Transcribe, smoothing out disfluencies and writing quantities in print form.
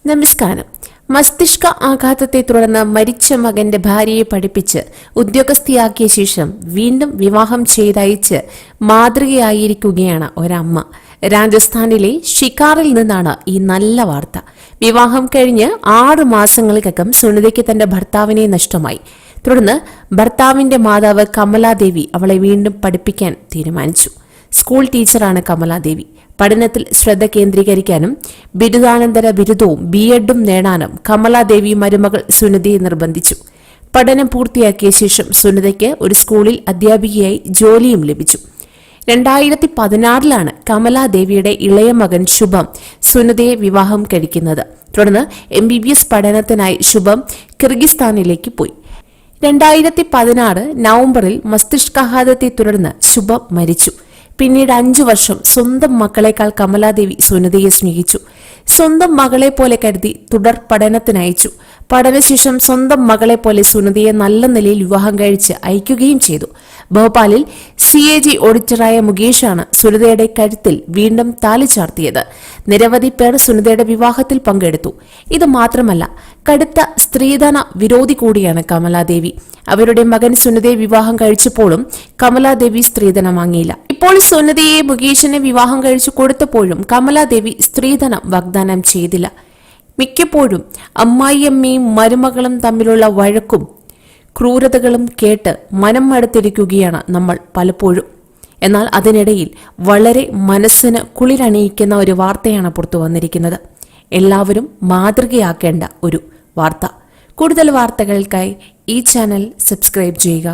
നമസ്കാരം. മസ്തിഷ്ക ആഘാതത്തെ തുടർന്ന് മരിച്ച മകന്റെ ഭാര്യയെ പഠിപ്പിച്ച് ഉദ്യോഗസ്ഥയാക്കിയ ശേഷം വീണ്ടും വിവാഹം ചെയ്തയച്ച് മാതൃകയായിരിക്കുകയാണ് ഒരമ്മ. രാജസ്ഥാനിലെ ഷിക്കാറിൽ നിന്നാണ് ഈ നല്ല വാർത്ത. വിവാഹം കഴിഞ്ഞ് 6 മാസങ്ങൾക്കകം സുനിതയ്ക്ക് തന്റെ ഭർത്താവിനെ നഷ്ടമായി. തുടർന്ന് ഭർത്താവിന്റെ മാതാവ് കമലാദേവി അവളെ വീണ്ടും പഠിപ്പിക്കാൻ തീരുമാനിച്ചു. സ്കൂൾ ടീച്ചറാണ് കമലാദേവി. പഠനത്തിൽ ശ്രദ്ധ കേന്ദ്രീകരിക്കാനും ബിരുദാനന്തര ബിരുദവും BEdും നേടാനും കമലാദേവി മരുമകൾ സുനിതയെ നിർബന്ധിച്ചു. പഠനം പൂർത്തിയാക്കിയ ശേഷം സുനിതയ്ക്ക് ഒരു സ്കൂളിൽ അധ്യാപികയായി ജോലിയും ലഭിച്ചു. 2016 കമലാദേവിയുടെ ഇളയ മകൻ ശുഭം സുനിതയെ വിവാഹം കഴിക്കുന്നത്. തുടർന്ന് MBBS പഠനത്തിനായി ശുഭം കിർഗിസ്ഥാനിലേക്ക് പോയി. 2016 നവംബറിൽ മസ്തിഷ്കാഘാതത്തെ തുടർന്ന് ശുഭം മരിച്ചു. പിന്നീട് 5 വർഷം സ്വന്തം മക്കളെക്കാൾ കമലാദേവി സുനിതയെ സ്നേഹിച്ചു. സ്വന്തം മകളെ പോലെ കരുതി തുടർ പഠനത്തിനയച്ചു. പഠനശേഷം സ്വന്തം മകളെ പോലെ സുനിതയെ നല്ല നിലയിൽ വിവാഹം കഴിച്ച് അയക്കുകയും ചെയ്തു. ഭോപ്പാലിൽ CAG ഓഡിറ്ററായ മുകേഷാണ് സുനിതയുടെ കഴുത്തിൽ വീണ്ടും താലി ചാർത്തിയത്. നിരവധി പേർ സുനിതയുടെ വിവാഹത്തിൽ പങ്കെടുത്തു. ഇത് മാത്രമല്ല, കടുത്ത സ്ത്രീധന വിരോധി കൂടിയാണ് കമലാദേവി. അവരുടെ മകൻ സുനിതയെ വിവാഹം കഴിച്ചപ്പോഴും കമലാദേവി സ്ത്രീധനം വാങ്ങിയില്ല. ഇപ്പോൾ സുനിതയെ മുകേഷിനെ വിവാഹം കഴിച്ചു കൊടുത്തപ്പോഴും കമലാദേവി സ്ത്രീധനം വാഗ്ദാനം ചെയ്തില്ല. മിക്കപ്പോഴും അമ്മായിയമ്മയും മരുമകളും തമ്മിലുള്ള വഴക്കും ക്രൂരതകളും കേട്ട് മനം മടുത്തിരിക്കുകയാണ് നമ്മൾ പലപ്പോഴും. എന്നാൽ അതിനിടയിൽ വളരെ മനസ്സിന് കുളിരണിയിക്കുന്ന ഒരു വാർത്തയാണ് പുറത്തു വന്നിരിക്കുന്നത്. എല്ലാവരും മാതൃകയാക്കേണ്ട ഒരു വാർത്ത. കൂടുതൽ വാർത്തകൾക്കായി ഈ ചാനൽ സബ്സ്ക്രൈബ് ചെയ്യുക.